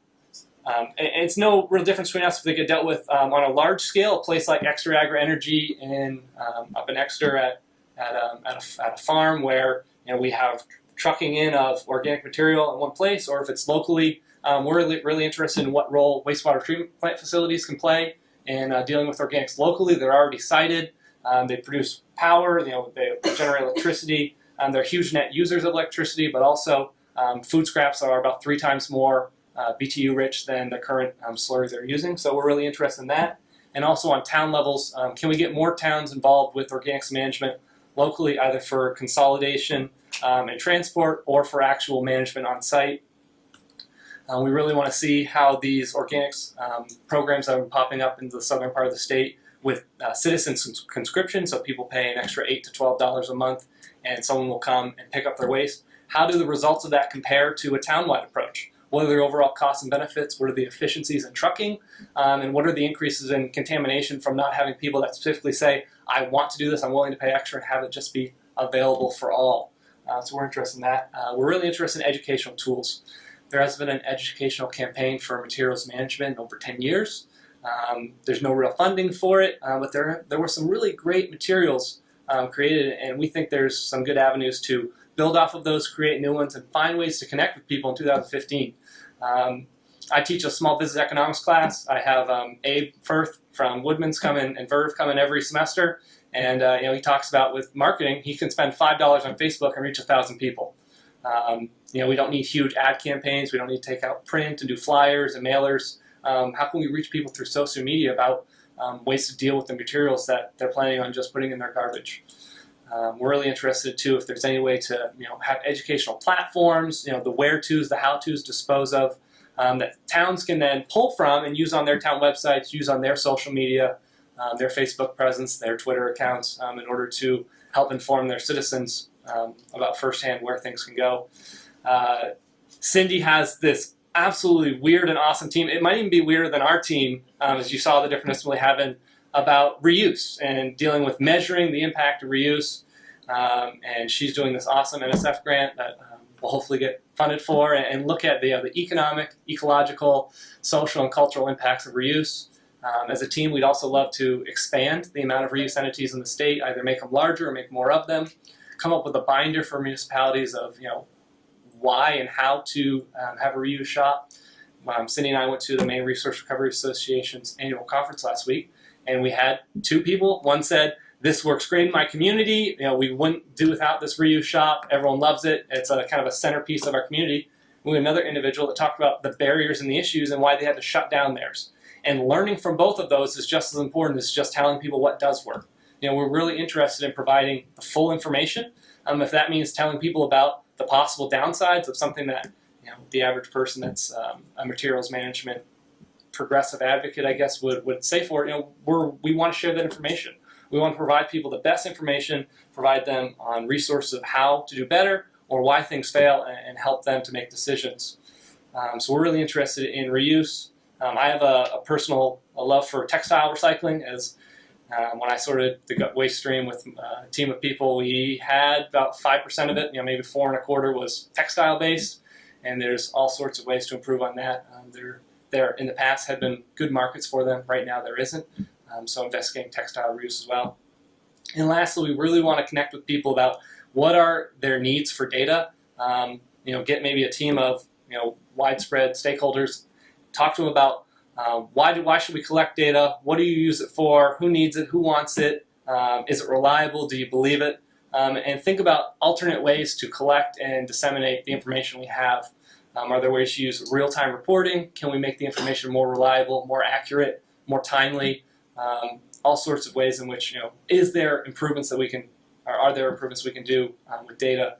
S5: it's no real difference between us if they get dealt with on a large scale. A place like Exeter Agri Energy up in Exeter at a farm where we have trucking in of organic material in one place, or if it's locally, we're really interested in what role wastewater treatment plant facilities can play in dealing with organics locally. They're already sited. They produce power. They generate electricity. They're huge net users of electricity, but also food scraps are about 3 times more BTU rich than the current slurry they're using. So we're really interested in that. And also on town levels, can we get more towns involved with organics management locally, either for consolidation and transport or for actual management on site? We really want to see how these organics programs that are popping up in the southern part of the state with citizen conscription, so people pay an extra $8 to $12 a month and someone will come and pick up their waste. How do the results of that compare to a town-wide approach? What are the overall costs and benefits? What are the efficiencies in trucking? And what are the increases in contamination from not having people that specifically say, I want to do this, I'm willing to pay extra, and have it just be available for all? So we're interested in that. We're really interested in educational tools. There has been an educational campaign for materials management over 10 years. There's no real funding for it, but there were some really great materials created, and we think there's some good avenues to build off of those, create new ones, and find ways to connect with people in 2015. I teach a small business economics class. I have Abe Firth from Woodman's come in, and Verve come in every semester, and he talks about with marketing, he can spend $5 on Facebook and reach 1,000 people. We don't need huge ad campaigns. We don't need to take out print and do flyers and mailers. How can we reach people through social media about ways to deal with the materials that they're planning on just putting in their garbage? We're really interested too if there's any way to have educational platforms, the where-tos, the how-tos dispose of, that towns can then pull from and use on their town websites, use on their social media, their Facebook presence, their Twitter accounts, in order to help inform their citizens about firsthand where things can go. Cindy has this absolutely weird and awesome team. It might even be weirder than our team, as you saw the difference we have in about reuse and dealing with measuring the impact of reuse. And she's doing this awesome NSF grant that we'll hopefully get funded for, and look at the economic, ecological, social, and cultural impacts of reuse. As a team, we'd also love to expand the amount of reuse entities in the state, either make them larger or make more of them, come up with a binder for municipalities of why and how to have a reuse shop. Cindy and I went to the Maine Resource Recovery Association's annual conference last week, and we had 2 people. One said, this works great in my community. We wouldn't do without this reuse shop. Everyone loves it. It's a kind of a centerpiece of our community. We had another individual that talked about the barriers and the issues and why they had to shut down theirs. And learning from both of those is just as important as just telling people what does work. We're really interested in providing the full information. If that means telling people about the possible downsides of something that the average person that's a materials management progressive advocate, I guess, would say for it, we want to share that information. We want to provide people the best information, provide them on resources of how to do better or why things fail, and help them to make decisions. So we're really interested in reuse. I have a personal love for textile recycling, as when I sorted the waste stream with a team of people, we had about 5% of it, maybe 4.25% was textile based, and there's all sorts of ways to improve on that. There in the past had been good markets for them. Right now there isn't. So investigating textile reuse as well. And lastly, we really want to connect with people about what are their needs for data. Get maybe a team of widespread stakeholders, talk to them about why should we collect data, what do you use it for, who needs it, who wants it, is it reliable, do you believe it, and think about alternate ways to collect and disseminate the information we have. Are there ways to use real-time reporting? Can we make the information more reliable, more accurate, more timely? All sorts of ways in which, is there improvements that we can, or are there improvements we can do with data?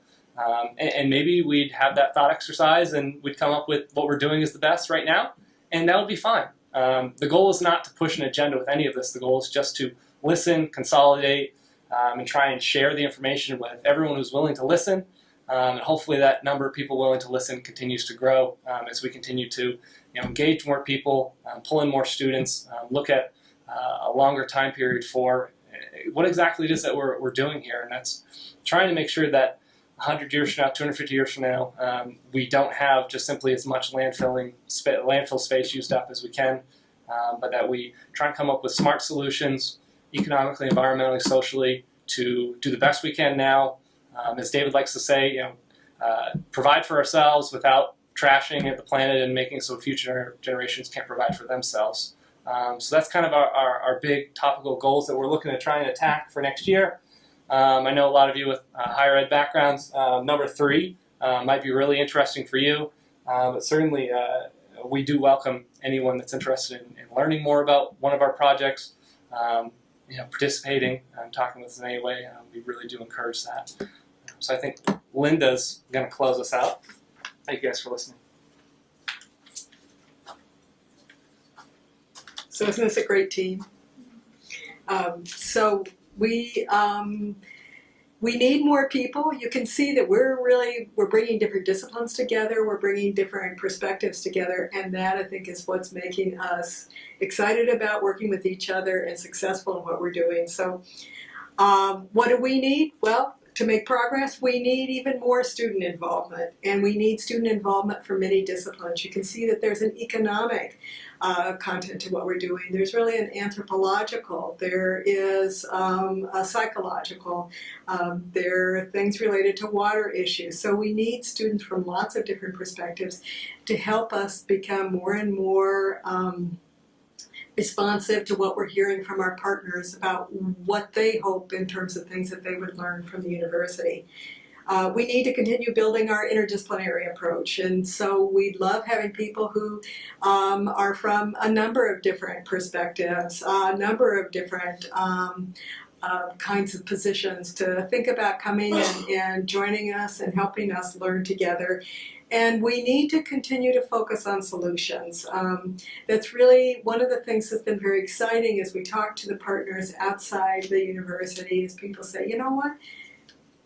S5: And maybe we'd have that thought exercise and we'd come up with what we're doing is the best right now, and that would be fine. The goal is not to push an agenda with any of this. The goal is just to listen, consolidate, and try and share the information with everyone who's willing to listen. And hopefully that number of people willing to listen continues to grow as we continue to engage more people, pull in more students, look at a longer time period for what exactly it is that we're doing here. And that's trying to make sure that 100 years from now, 250 years from now, we don't have just simply as much landfill space used up as we can, but that we try and come up with smart solutions, economically, environmentally, socially, to do the best we can now. As David likes to say, provide for ourselves without trashing the planet and making it so future generations can't provide for themselves. So that's kind of our big topical goals that we're looking to try and attack for next year. I know a lot of you with higher ed backgrounds. Number 3 might be really interesting for you, but certainly we do welcome anyone that's interested in learning more about one of our projects, participating and talking with us in any way. We really do encourage that. So I think Linda's going to close us out. Thank you guys for listening.
S1: So isn't this a great team? So we need more people. You can see that we're bringing different disciplines together. We're bringing different perspectives together, and that I think is what's making us excited about working with each other and successful in what we're doing. So what do we need? Well, to make progress, we need even more student involvement, and we need student involvement for many disciplines. You can see that there's an economic content to what we're doing. There's really an anthropological, there is a psychological, there are things related to water issues. So we need students from lots of different perspectives to help us become more and more responsive to what we're hearing from our partners about what they hope in terms of things that they would learn from the university. We need to continue building our interdisciplinary approach, and so we love having people who are from a number of different perspectives, a number of different kinds of positions to think about coming and joining us and helping us learn together. And we need to continue to focus on solutions. That's really one of the things that's been very exciting as we talk to the partners outside the university is people say, you know what,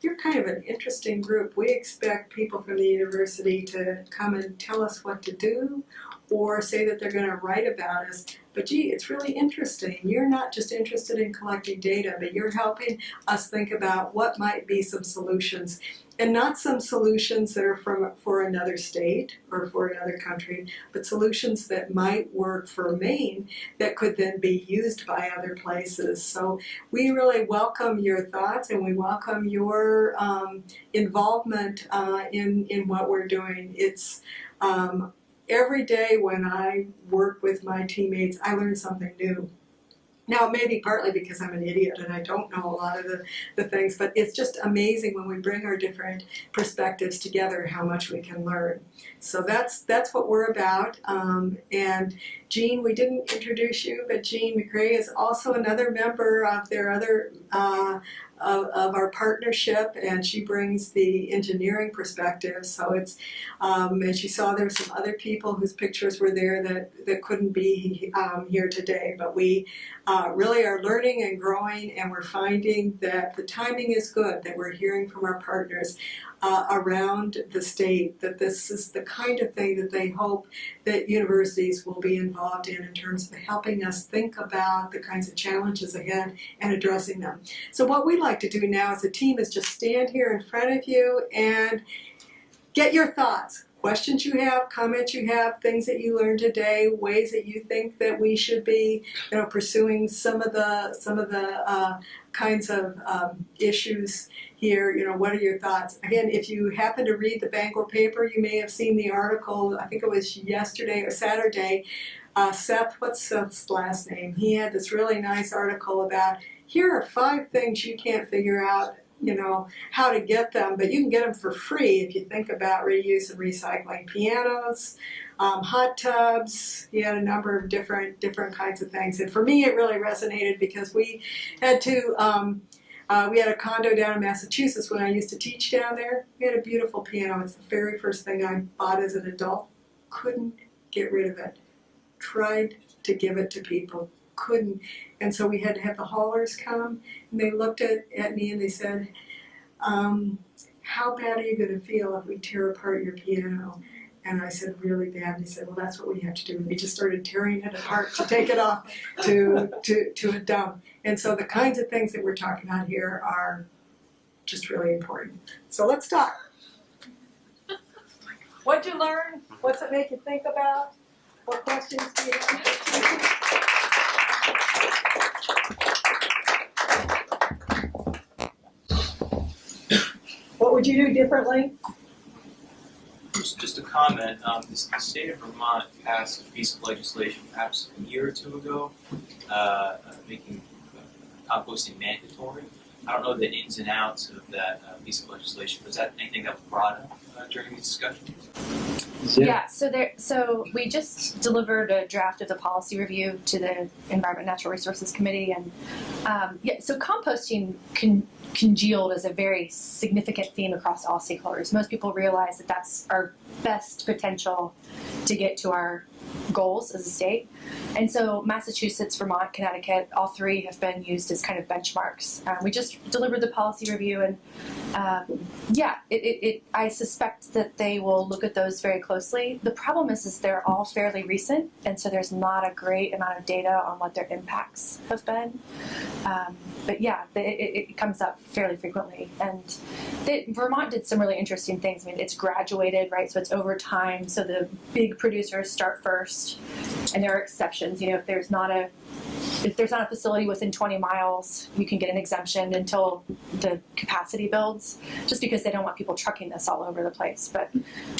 S1: you're kind of an interesting group. We expect people from the university to come and tell us what to do or say that they're going to write about us. But gee, it's really interesting. You're not just interested in collecting data, but you're helping us think about what might be some solutions. And not some solutions that are for another state or for another country, but solutions that might work for Maine that could then be used by other places. So we really welcome your thoughts and we welcome your involvement in what we're doing. It's every day when I work with my teammates, I learn something new. Now, it may be partly because I'm an idiot and I don't know a lot of the things, but it's just amazing when we bring our different perspectives together how much we can learn. So that's what we're about. And Jean, we didn't introduce you, but Jean MacRae is also another member of their other of our partnership, and she brings the engineering perspective. So it's, as you saw, there were some other people whose pictures were there that couldn't be here today, but we really are learning and growing, and we're finding that the timing is good, that we're hearing from our partners around the state that this is the kind of thing that they hope that universities will be involved in terms of helping us think about the kinds of challenges ahead and addressing them. So what we like to do now as a team is just stand here in front of you and get your thoughts. questions you have, comments you have, things that you learned today, ways that you think that we should be, pursuing some of the kinds of issues here. What are your thoughts? Again, if you happen to read the Bangor paper, you may have seen the article. I think it was yesterday or Saturday. Seth, what's Seth's last name? He had this really nice article about here are 5 things you can't figure out, how to get them, but you can get them for free if you think about reuse and recycling. Pianos, hot tubs. He had a number of different kinds of things, and for me, it really resonated because we had a condo down in Massachusetts when I used to teach down there. We had a beautiful piano. It's the very first thing I bought as an adult. Couldn't get rid of it. Tried to give it to people, couldn't. And so we had to have the haulers come, and they looked at me and they said, how bad are you going to feel if we tear apart your piano? And I said, really bad. And they said, well, that's what we have to do. And they just started tearing it apart to take it off to a dump. And so the kinds of things that we're talking about here are just really important. So let's talk. What'd you learn? What's it make you think about? What questions do you have? What would you do differently?
S6: Just a comment. The state of Vermont passed a piece of legislation perhaps a year or two ago, making composting mandatory. I don't know the ins and outs of that piece of legislation. Was that anything that was brought up during these discussions?
S2: Yeah, so we just delivered a draft of the policy review to the Environment and Natural Resources Committee, and so composting congealed as a very significant theme across all stakeholders. Most people realize that that's our best potential to get to our goals as a state. And so Massachusetts, Vermont, Connecticut, all 3 have been used as kind of benchmarks. We just delivered the policy review, and I suspect that they will look at those very closely. The problem is they're all fairly recent, and so there's not a great amount of data on what their impacts have been. But yeah, it comes up fairly frequently. And Vermont did some really interesting things. I mean, it's graduated, right? So it's over time. So the big producers start first, and there are exceptions. If there's not a facility within 20 miles, you can get an exemption until the capacity builds, just because they don't want people trucking this all over the place. But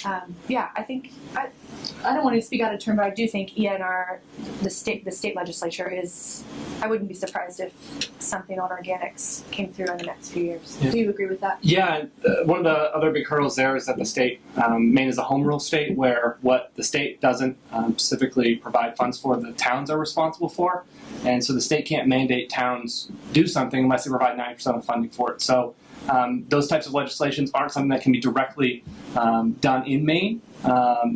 S2: I think I don't want to speak out of turn, but I do think ENR, the state legislature is. I wouldn't be surprised if something on organics came through in the next few years. Yeah. Do you agree with that?
S5: Yeah, one of the other big hurdles there is that the state, Maine is a home rule state where what the state doesn't specifically provide funds for, the towns are responsible for. And so the state can't mandate towns do something unless they provide 90% of funding for it. So those types of legislations aren't something that can be directly done in Maine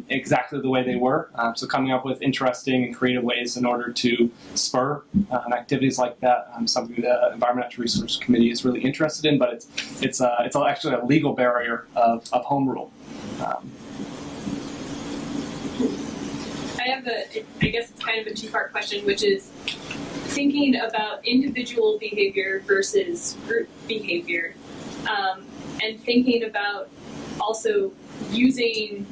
S5: exactly the way they were. So coming up with interesting and creative ways in order to spur activities like that, something the Environment and Natural Resources Committee is really interested in, but it's actually a legal barrier of home rule.
S7: I guess it's kind of a 2-part question, which is thinking about individual behavior versus group behavior, and thinking about also using,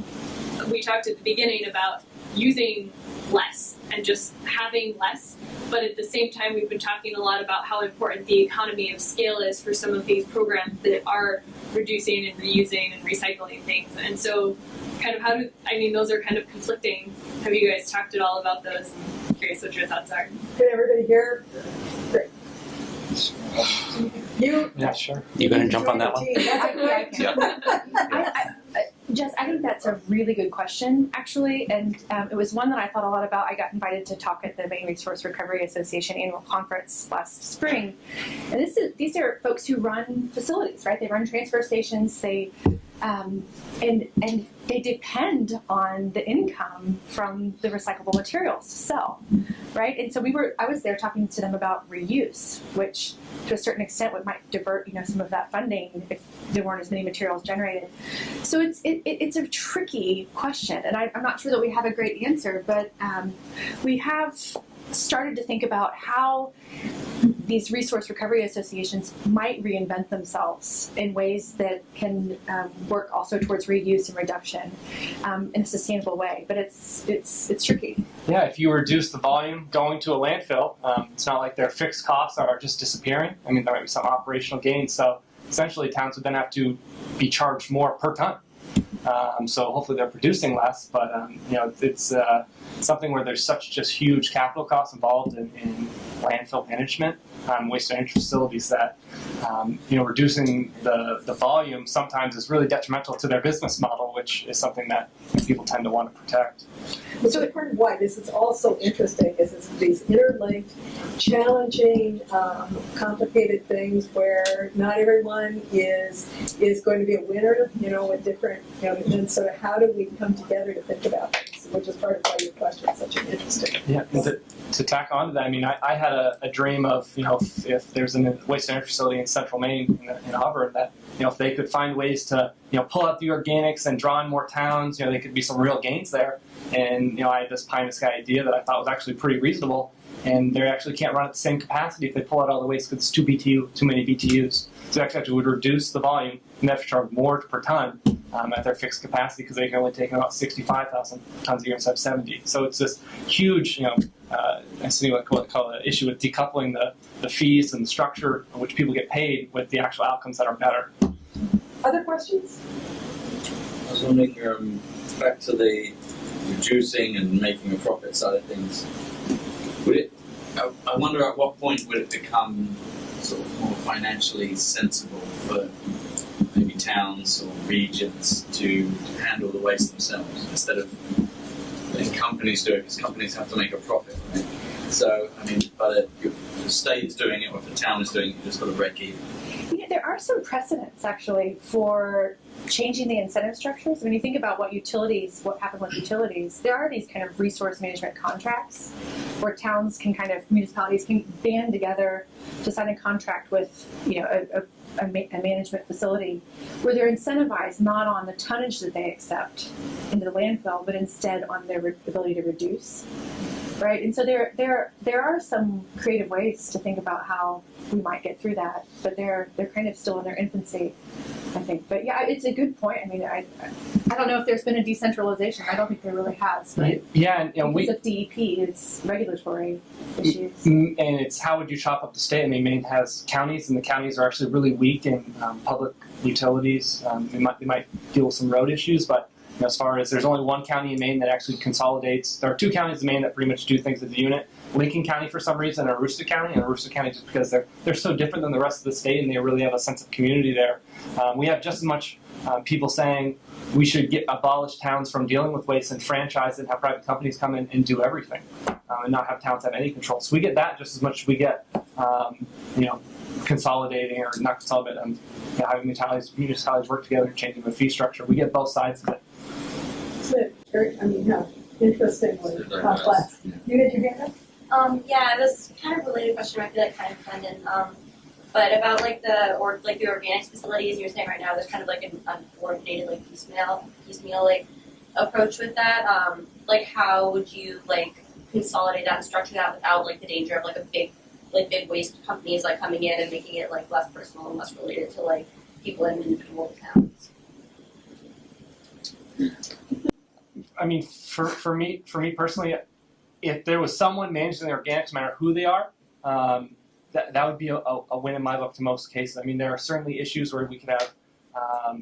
S7: we talked at the beginning about using less and just having less, but at the same time we've been talking a lot about how important the economy of scale is for some of these programs that are reducing and reusing and recycling things. And so kind of those are kind of conflicting. Have you guys talked at all about those? I'm curious what your thoughts are.
S1: Can everybody hear? Great.
S5: Yeah, sure.
S3: You going to jump on that one?
S2: Jess, I think that's a really good question, actually, and it was one that I thought a lot about. I got invited to talk at the Maine Resource Recovery Association annual conference last spring, and these are folks who run facilities, right? They run transfer stations. They and they depend on the income from the recyclable materials to sell, right? And so I was there talking to them about reuse, which to a certain extent might divert, some of that funding if there weren't as many materials generated. So it's a tricky question, and I'm not sure that we have a great answer, but we have started to think about how these resource recovery associations might reinvent themselves in ways that can work also towards reuse and reduction in a sustainable way. But it's tricky.
S5: Yeah, if you reduce the volume going to a landfill, it's not like their fixed costs are just disappearing. I mean, there might be some operational gains. So essentially, towns would then have to be charged more per ton. So hopefully they're producing less, but it's something where there's such just huge capital costs involved in landfill management, waste to energy facilities that reducing the volume sometimes is really detrimental to their business model, which is something that people tend to want to protect.
S1: So part of why this is also interesting is it's these interlinked, challenging, complicated things where not everyone is going to be a winner, with different, and so how do we come together to think about this, which is part of why your question is such an interesting.
S5: Yeah, and to tack on to that, I mean, I had a dream of, if there's a waste to energy facility in central Maine, in Auburn, that, if they could find ways to, pull out the organics and draw in more towns, there could be some real gains there. And, I had this pie in the sky idea that I thought was actually pretty reasonable. And they actually can't run at the same capacity if they pull out all the waste because it's too many BTUs. So they actually would reduce the volume and they have to charge more per ton at their fixed capacity because they can only take about 65,000 tons a year instead of 70. So it's this huge, I see what they call the issue with decoupling the fees and the structure in which people get paid with the actual outcomes that are better.
S1: Other questions?
S8: I was wondering, back to the reducing and making a profit side of things. I wonder at what point would it become sort of more financially sensible for maybe towns or regions to handle the waste themselves instead of letting companies do it, because companies have to make a profit, right? So, I mean, but if the state is doing it or if the town is doing it, you've just got to break even.
S2: There are some precedents actually for changing the incentive structures. When you think about what happened with utilities, there are these kind of resource management contracts where towns can municipalities can band together to sign a contract with, a management facility where they're incentivized not on the tonnage that they accept into the landfill, but instead on their ability to reduce. Right, and so there are some creative ways to think about how we might get through that, but they're kind of still in their infancy, I think. But yeah, it's a good point. I mean, I don't know if there's been a decentralization. I don't think there really has. But
S5: yeah, and
S2: because of DEP, it's regulatory issues.
S5: And it's how would you chop up the state? I mean, Maine has counties, and the counties are actually really weak in public utilities. They might deal with some road issues, but as far as there's only one county in Maine that actually consolidates. There are two counties in Maine that pretty much do things as a unit. Lincoln County for some reason, and Aroostook County. And Aroostook County just because they're so different than the rest of the state, and they really have a sense of community there. We have just as much people saying we should abolish towns from dealing with waste and franchise and have private companies come in and do everything, and not have towns have any control. So we get that just as much as we get, consolidating or not consolidating, having municipalities work together and changing the fee structure. We get both sides of it.
S1: Interestingly complex. You did your hand up?
S9: Yeah, it was kind of a related question. I feel like kind of redundant. But about the organics facilities, you're saying right now there's kind of like an uncoordinated piecemeal approach with that. How would you consolidate that and structure that without the danger of a big waste companies coming in and making it less personal and less related to people in individual towns?
S5: I mean, for me personally, if there was someone managing the organics, no matter who they are, that would be a win in my book to most cases. I mean, there are certainly issues where we could have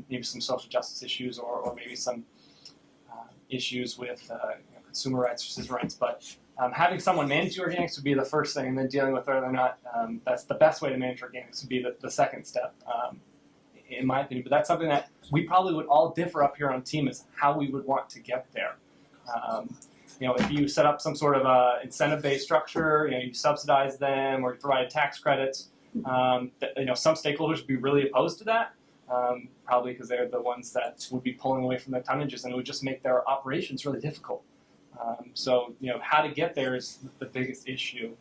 S5: maybe some social justice issues or maybe some issues with consumer rights or citizen rights, but having someone manage the organics would be the first thing, and then dealing with whether or not that's the best way to manage organics would be the second step, in my opinion. But that's something that we probably would all differ up here on team is how we would want to get there. If you set up some sort of incentive-based structure, you subsidize them or you provide tax credits, some stakeholders would be really opposed to that, probably because they're the ones that would be pulling away from the tonnages, and it would just make their operations really difficult. So how to get there is the biggest issue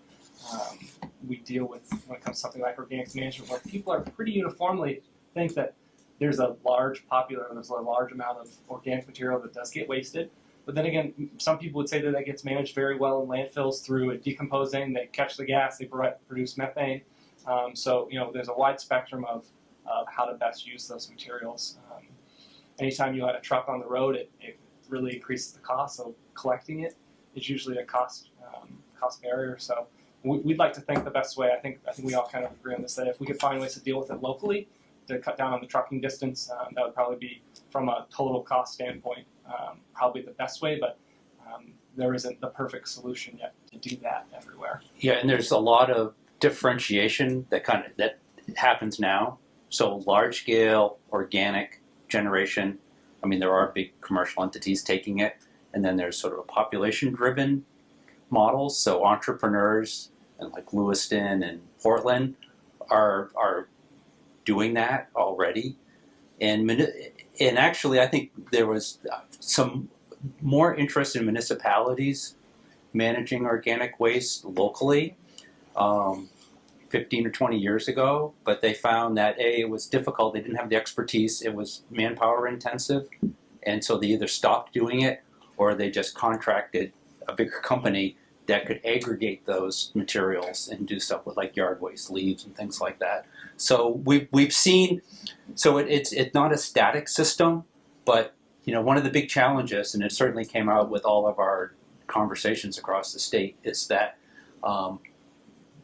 S5: we deal with when it comes to something like organics management, where people are pretty uniformly think that there's a large amount of organic material that does get wasted, But then again, some people would say that gets managed very well in landfills through it decomposing. They catch the gas, they produce methane. So there's a wide spectrum of how to best use those materials. Anytime you add a truck on the road, it really increases the cost. So collecting it is usually a cost barrier. So we'd like to think the best way. I think we all kind of agree on this, that if we could find ways to deal with it locally, to cut down on the trucking distance, that would probably be, from a total cost standpoint, probably the best way. But there isn't the perfect solution yet to do that everywhere.
S3: Yeah, and there's a lot of differentiation that happens now. So large scale organic generation. I mean, there are big commercial entities taking it, and then there's sort of a population-driven models. So entrepreneurs and like Lewiston and Portland are doing that already, and actually, I think there was some more interest in municipalities managing organic waste locally 15 or 20 years ago, but they found that it was difficult. They didn't have the expertise. It was manpower intensive, and so they either stopped doing it or they just contracted a bigger company that could aggregate those materials and do stuff with like yard waste, leaves, and things like that. So we've seen. So it's not a static system, but one of the big challenges, and it certainly came out with all of our conversations across the state, is that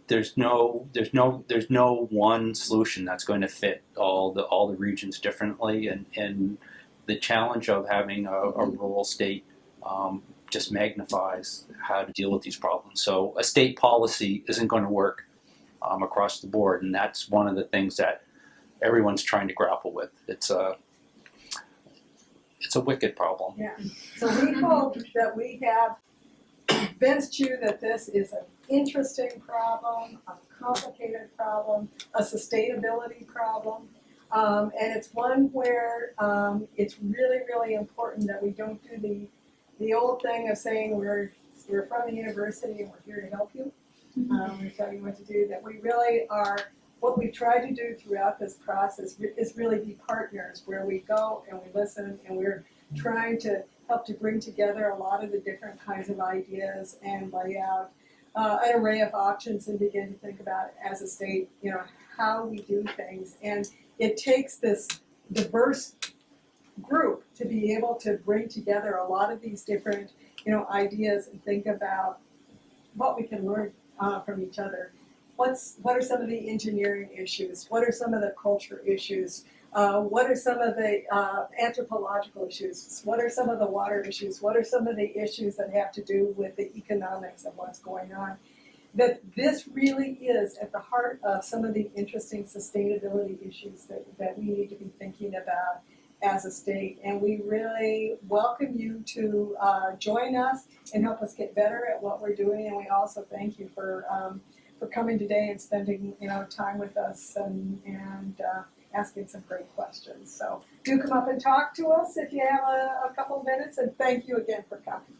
S3: there's no one solution that's going to fit all the regions differently, and the challenge of having a rural state just magnifies how to deal with these problems. So a state policy isn't going to work across the board, and that's one of the things that everyone's trying to grapple with. It's a wicked problem.
S1: Yeah. So we hope that we have convinced you that this is an interesting problem, a complicated problem, a sustainability problem, and it's one where it's really, really important that we don't do the old thing of saying we're from the university and we're here to help you. We tell you what to do. That we really are. What we've tried to do throughout this process is really be partners, where we go and we listen, and we're trying to help to bring together a lot of the different kinds of ideas and lay out an array of options and begin to think about, as a state, how we do things. And it takes this diverse group to be able to bring together a lot of these different, ideas and think about what we can learn from each other. What are some of the engineering issues? What are some of the culture issues? What are some of the anthropological issues? What are some of the water issues? What are some of the issues that have to do with the economics of what's going on? That this really is at the heart of some of the interesting sustainability issues that we need to be thinking about as a state. And we really welcome you to join us and help us get better at what we're doing. And we also thank you for coming today and spending time with us and asking some great questions. So do come up and talk to us if you have a couple of minutes, and thank you again for coming.